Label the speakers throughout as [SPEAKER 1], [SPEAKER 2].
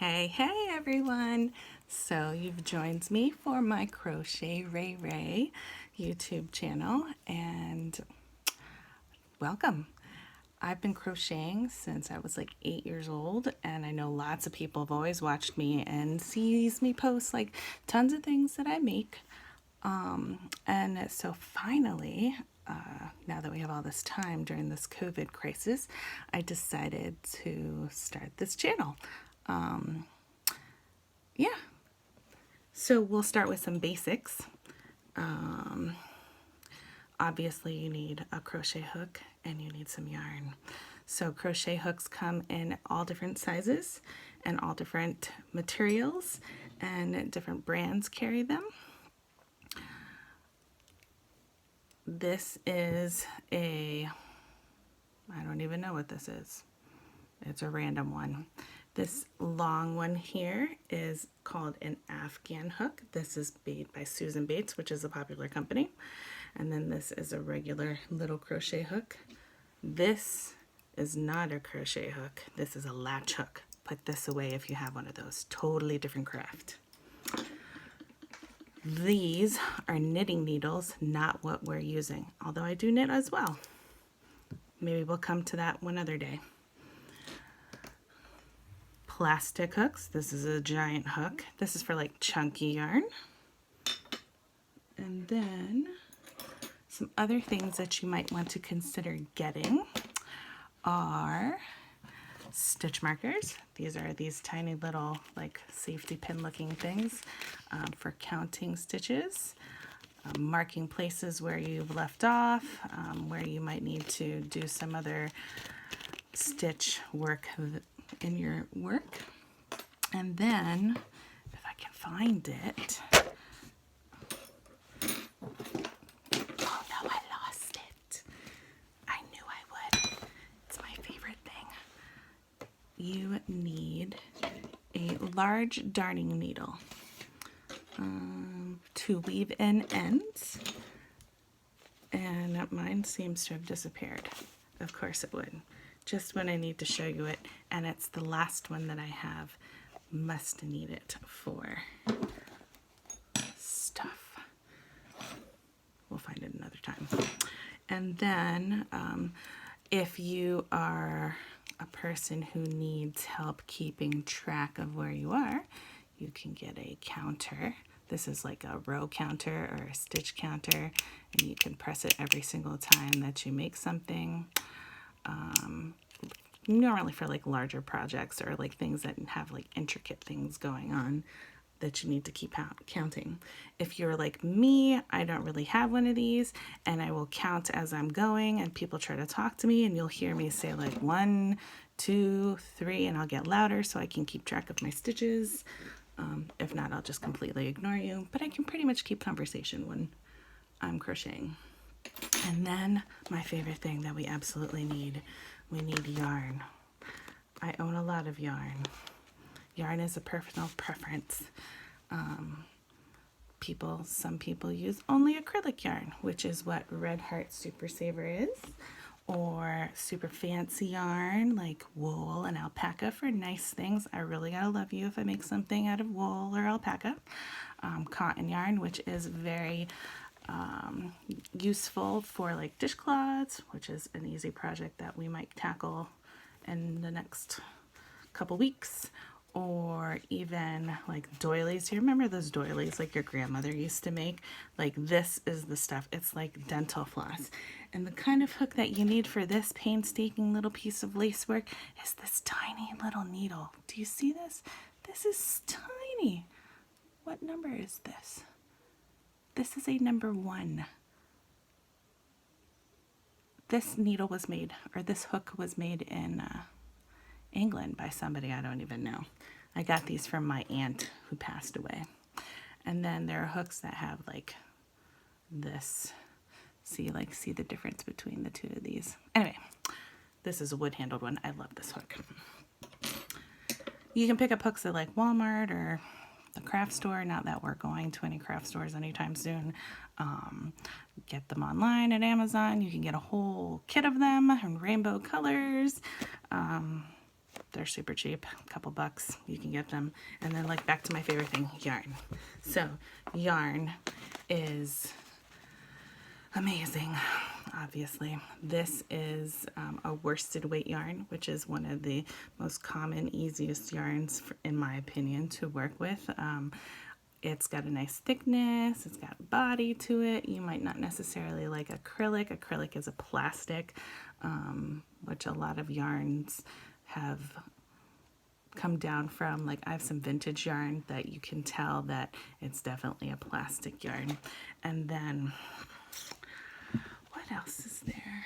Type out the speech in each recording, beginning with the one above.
[SPEAKER 1] Hey everyone! So you've joined me for my Crochet Ray Ray YouTube channel and welcome. I've been crocheting since I was like 8 years old, and I know lots of people have always watched me and sees me post like tons of things that I make. And so finally, now that we have all this time during this COVID crisis, I decided to start this channel. Yeah, so we'll start with some basics. Obviously you need a crochet hook and you need some yarn. So crochet hooks come in all different sizes and all different materials, and different brands carry them. This is I don't even know what this is. It's a random one. This long one here is called an Afghan hook. This is made by Susan Bates, which is a popular company. And then this is a regular little crochet hook. This is not a crochet hook. This is a latch hook. Put this away if you have one of those. Totally different craft. These are knitting needles, not what we're using, although I do knit as well. Maybe we'll come to that one other day. Plastic hooks. This is a giant hook. This is for like chunky yarn. And then some other things that you might want to consider getting are stitch markers. These are these tiny little like safety pin looking things for counting stitches, marking places where you've left off, where you might need to do some other stitch work in your work. And then if I can find it, oh no, I lost it. I knew I would. It's my favorite thing. You need a large darning needle to weave in ends, and mine seems to have disappeared. Of course it would. Just when I need to show you it, and it's the last one that I have. Must need it for stuff. We'll find it another time. And then if you are a person who needs help keeping track of where you are, you can get a counter. This is like a row counter or a stitch counter, and you can press it every single time that you make something. Normally for like larger projects or like things that have like intricate things going on that you need to keep counting. If you're like me, I don't really have one of these, and I will count as I'm going, and people try to talk to me, and you'll hear me say like 1, 2, 3, and I'll get louder so I can keep track of my stitches. If not, I'll just completely ignore you, but I can pretty much keep conversation when I'm crocheting. And then my favorite thing that we absolutely need, we need yarn. I own a lot of yarn. Yarn is a personal preference. Some people use only acrylic yarn, which is what Red Heart Super Saver is, or super fancy yarn like wool and alpaca for nice things. I really gotta love you if I make something out of wool or alpaca. Cotton yarn, which is very useful for like dishcloths, which is an easy project that we might tackle in the next couple weeks. Or even like doilies. Do you remember those doilies like your grandmother used to make? Like this is the stuff. It's like dental floss. And the kind of hook that you need for this painstaking little piece of lace work is this tiny little needle. Do you see this? This is tiny. What number is this? This is a number 1. This needle was made, or this hook was made in England by somebody I don't even know. I got these from my aunt who passed away. And then there are hooks that have like this. See the difference between the two of these. Anyway, this is a wood-handled one. I love this hook. You can pick up hooks at like Walmart or the craft store. Not that we're going to any craft stores anytime soon. Get them online at Amazon. You can get a whole kit of them in rainbow colors. They're super cheap, a couple bucks, you can get them. And then like back to my favorite thing, yarn. So yarn is amazing, obviously. This is a worsted weight yarn, which is one of the most common, easiest yarns, in my opinion, to work with. It's got a nice thickness, it's got body to it. You might not necessarily like acrylic. Acrylic is a plastic, which a lot of yarns have come down from. Like I have some vintage yarn that you can tell that it's definitely a plastic yarn. And then what else is there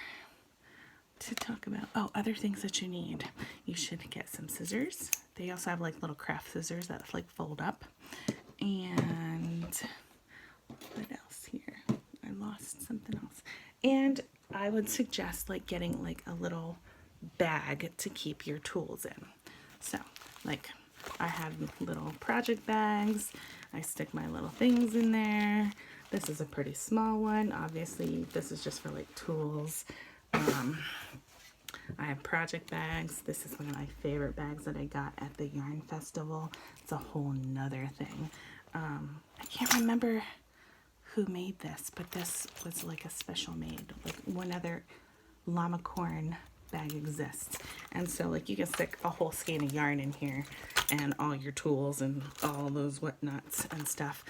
[SPEAKER 1] to talk about? Oh, other things that you need. You should get some scissors. They also have like little craft scissors that like fold up. And what else here? I lost something else. And I would suggest like getting like a little bag to keep your tools in. So like I have little project bags. I stick my little things in there. This is a pretty small one. Obviously this is just for like tools. I have project bags. This is one of my favorite bags that I got at the yarn festival. It's a whole nother thing. I can't remember who made this, but this was like a special made. Like one other llama corn bag exists. And so like you can stick a whole skein of yarn in here and all your tools and all those whatnots and stuff.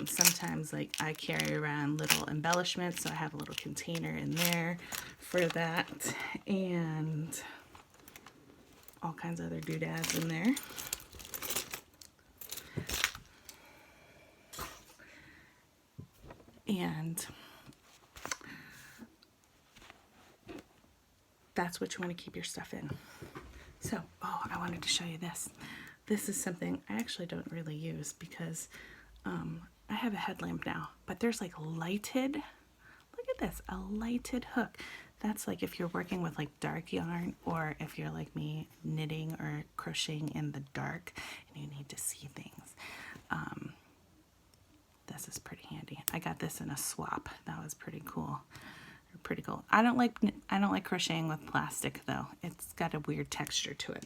[SPEAKER 1] Sometimes like I carry around little embellishments, so I have a little container in there for that, and all kinds of other doodads in there. And that's what you want to keep your stuff in. So, oh, I wanted to show you this. This is something I actually don't really use because I have a headlamp now, but there's like lighted, look at this, a lighted hook. That's like if you're working with like dark yarn, or if you're like me knitting or crocheting in the dark and you need to see things. This is pretty handy. I got this in a swap. That was pretty cool. Pretty cool. I don't like crocheting with plastic though. It's got a weird texture to it.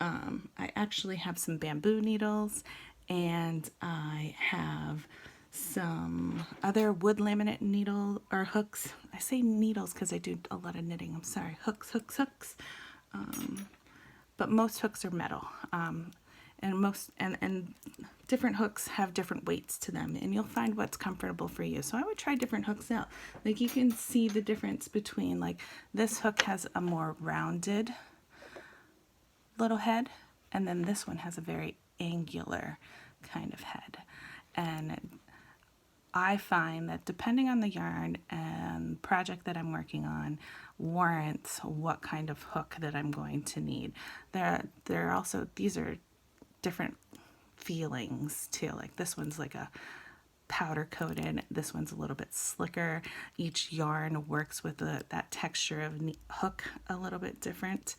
[SPEAKER 1] I actually have some bamboo needles, and I have some other wood laminate needle or hooks. I say needles because I do a lot of knitting. I'm sorry. Hooks. But most hooks are metal. And different hooks have different weights to them, and you'll find what's comfortable for you. So I would try different hooks out. Like you can see the difference between, like, this hook has a more rounded little head, and then this one has a very angular kind of head. And I find that depending on the yarn and project that I'm working on warrants what kind of hook that I'm going to need. There are also, these are different feelings too. Like this one's like a powder coated, this one's a little bit slicker. Each yarn works with that texture of hook a little bit different.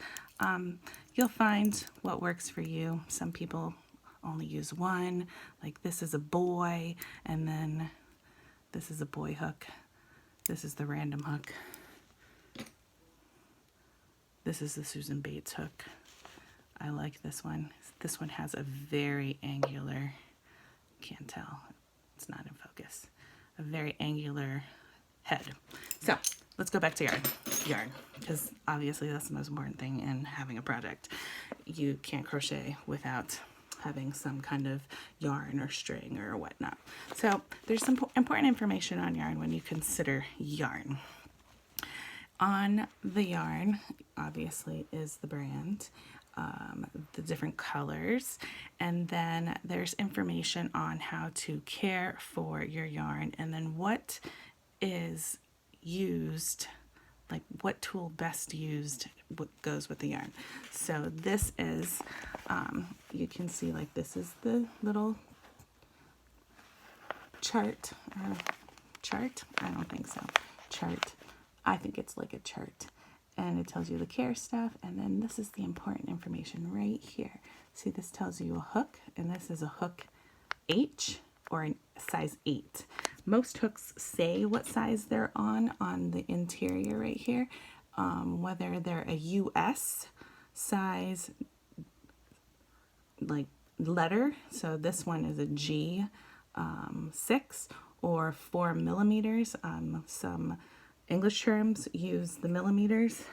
[SPEAKER 1] You'll find what works for you. Some people only use one, like this is a boy, and then this is a boy hook, this is the random hook, this is the Susan Bates hook. I like this one. This one has a very angular, can't tell, it's not in focus, a very angular head. So let's go back to yarn, because obviously that's the most important thing in having a project. You can't crochet without having some kind of yarn or string or whatnot. So there's some important information on yarn when you consider yarn. On the yarn, obviously, is the brand, the different colors, and then there's information on how to care for your yarn, and then what is used, like what tool best used, what goes with the yarn. So this is, you can see, like, this is the little chart. I don't think so. Chart. I think it's like a chart. And it tells you the care stuff, and then this is the important information right here. See, this tells you a hook, and this is a hook H or a size 8. Most hooks say what size they're on the interior right here, whether they're a US size like letter. So this one is a G 6 or 4 millimeters. Some English terms use the millimeters.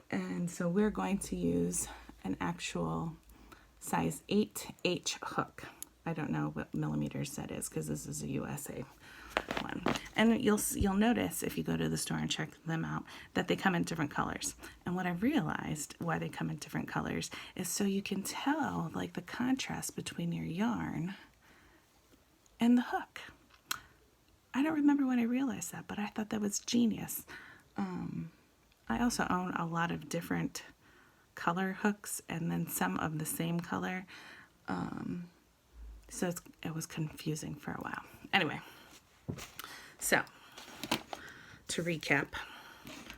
[SPEAKER 1] And so we're going to use an actual size 8H hook. I don't know what millimeters that is because this is a USA one. And you'll notice if you go to the store and check them out that they come in different colors. And what I've realized why they come in different colors is so you can tell like the contrast between your yarn and the hook. I don't remember when I realized that, but I thought that was genius. I also own a lot of different color hooks and then some of the same color. So it was confusing for a while. Anyway, so to recap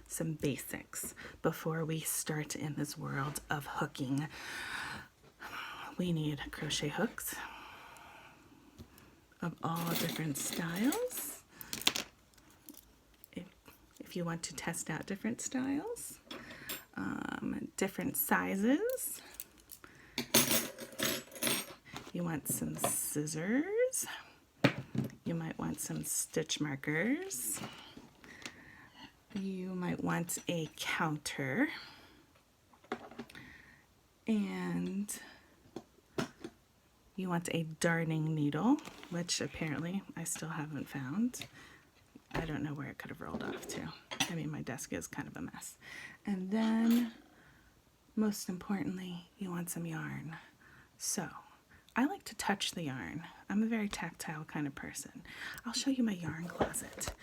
[SPEAKER 1] some basics before we start in this world of hooking, we need crochet hooks of all different styles. If you want to test out different styles, different sizes. You want some scissors. You might want some stitch markers. You might want a counter. And you want a darning needle, which apparently I still haven't found. I don't know where it could have rolled off to. I mean, my desk is kind of a mess. And then, most importantly, you want some yarn. So, I like to touch the yarn. I'm a very tactile kind of person. I'll show you my yarn closet.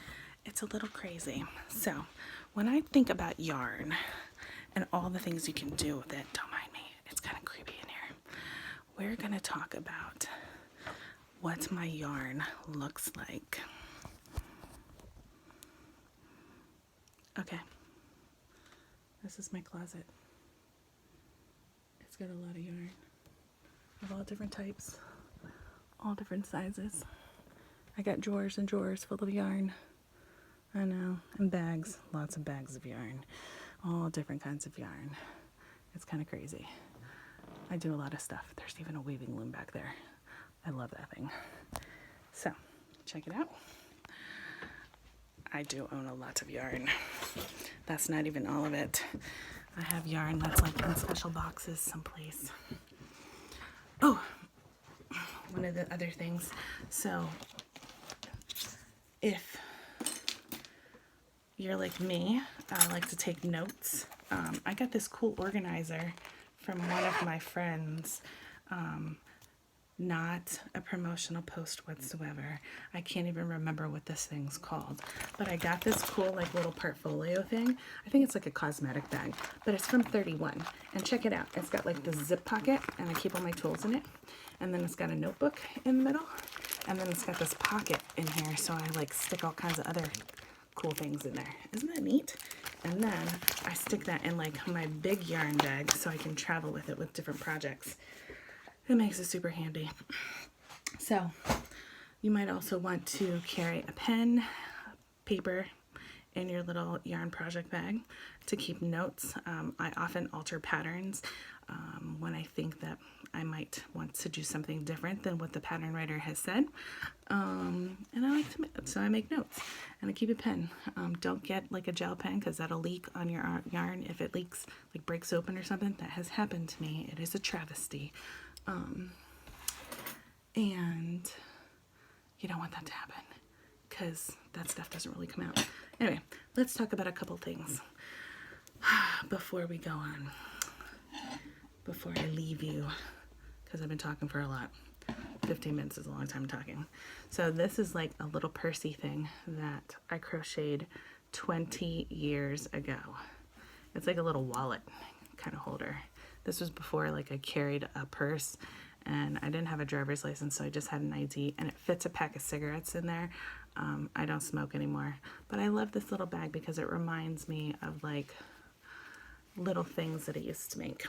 [SPEAKER 1] It's a little crazy. So, when I think about yarn and all the things you can do with it, don't mind me, it's kind of creepy in here. We're gonna talk about what my yarn looks like. Okay, this is my closet. It's got a lot of yarn of all different types, all different sizes. I got drawers and drawers full of yarn. I know, and bags, lots of bags of yarn, all different kinds of yarn. It's kind of crazy. I do a lot of stuff. There's even a weaving loom back there. I love that thing. So, check it out. I do own a lot of yarn. That's not even all of it. I have yarn that's like in special boxes someplace. Oh, one of the other things. So if you're like me, I like to take notes. I got this cool organizer from one of my friends. Not a promotional post whatsoever. I can't even remember what this thing's called, but I got this cool like little portfolio thing. I think it's like a cosmetic bag, but it's from 31. And check it out. It's got like the zip pocket and I keep all my tools in it. And then it's got a notebook in the middle. And then it's got this pocket in here so I like stick all kinds of other cool things in there. Isn't that neat? And then I stick that in like my big yarn bag so I can travel with it with different projects. It makes it super handy. So you might also want to carry a pen, paper in your little yarn project bag to keep notes. I often alter patterns when I think that I might want to do something different than what the pattern writer has said. And I like to so I make notes and I keep a pen. Don't get like a gel pen because that'll leak on your yarn if it leaks, like breaks open or something. That has happened to me. It is a travesty. And you don't want that to happen because that stuff doesn't really come out. Anyway, let's talk about a couple things before we go on, before I leave you, because I've been talking for a lot. 15 minutes is a long time talking. So this is like a little pursey thing that I crocheted 20 years ago. It's like a little wallet kind of holder. This was before like I carried a purse and I didn't have a driver's license, so I just had an ID, and it fits a pack of cigarettes in there. I don't smoke anymore, but I love this little bag because it reminds me of like little things that I used to make.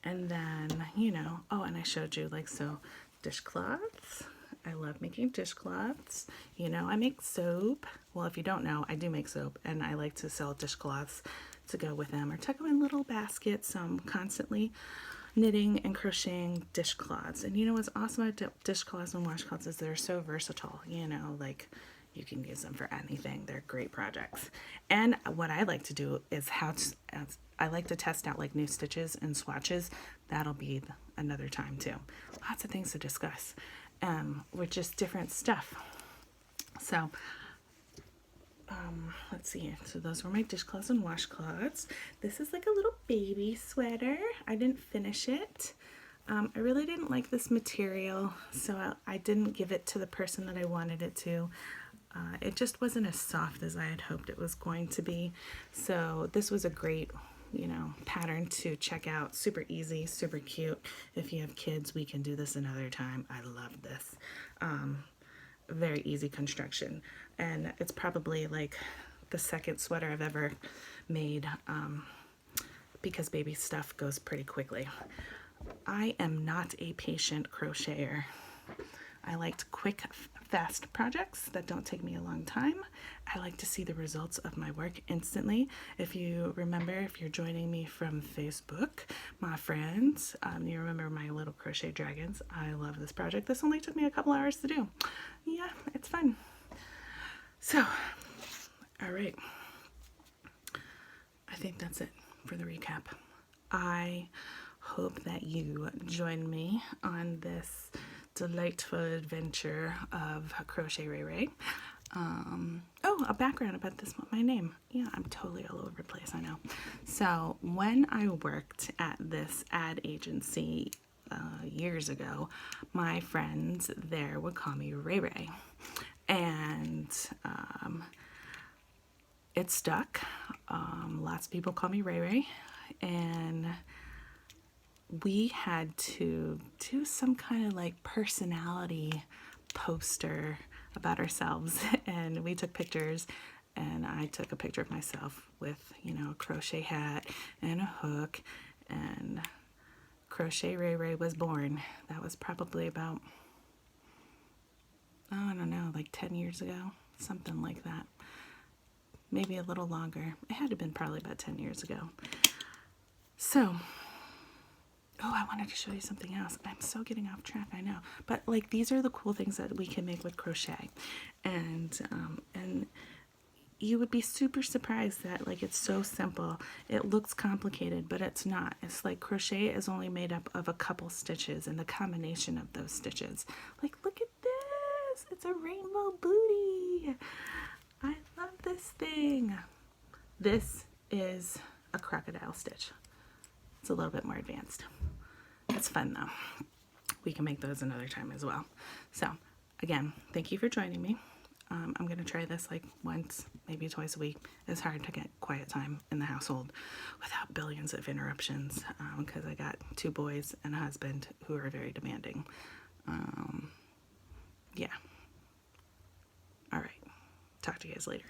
[SPEAKER 1] And then, you know, oh, and I showed you like, so dishcloths. I love making dishcloths. You know, I make soap. Well, if you don't know, I do make soap, and I like to sell dishcloths to go with them or tuck them in little baskets constantly. knitting and crocheting dishcloths. And you know what's awesome about dishcloths and washcloths is they're so versatile, you know, like you can use them for anything. They're great projects. And what I like to do is I like to test out like new stitches and swatches. That'll be another time too. Lots of things to discuss with just different stuff. So let's see. So those were my dishcloths and washcloths. This is like a little baby sweater. I didn't finish it. I really didn't like this material, so I didn't give it to the person that I wanted it to. It just wasn't as soft as I had hoped it was going to be. So this was a great, you know, pattern to check out. Super easy, super cute. If you have kids, we can do this another time. I love this. Very easy construction. And it's probably like the second sweater I've ever made because baby stuff goes pretty quickly. I am not a patient crocheter. I liked quick, fast projects that don't take me a long time. I like to see the results of my work instantly. If you remember, if you're joining me from Facebook, my friends, you remember my little crochet dragons. I love this project. This only took me a couple hours to do. Yeah, it's fun. So, all right. I think that's it for the recap. I hope that you join me on this delightful adventure of Crochet Ray Ray. Oh, a background about my name. Yeah, I'm totally all over the place, I know. So when I worked at this ad agency years ago, my friends there would call me Ray Ray. And it stuck. Lots of people call me Ray Ray. And we had to do some kind of like personality poster about ourselves, and we took pictures, and I took a picture of myself with, you know, a crochet hat and a hook, and Crochet Ray Ray was born. That was probably about, oh, I don't know, like 10 years ago, something like that. Maybe a little longer. It had to have been probably about 10 years ago. So, oh, I wanted to show you something else. I'm so getting off track, I know. But like, these are the cool things that we can make with crochet. And you would be super surprised that like it's so simple. It looks complicated, but it's not. It's like crochet is only made up of a couple stitches and the combination of those stitches. Like, look at this. It's a rainbow booty. I love this thing. This is a crocodile stitch. It's a little bit more advanced. It's fun though. We can make those another time as well. So again, thank you for joining me. I'm going to try this like once, maybe twice a week. It's hard to get quiet time in the household without billions of interruptions because I got 2 boys and a husband who are very demanding. Yeah. All right. Talk to you guys later.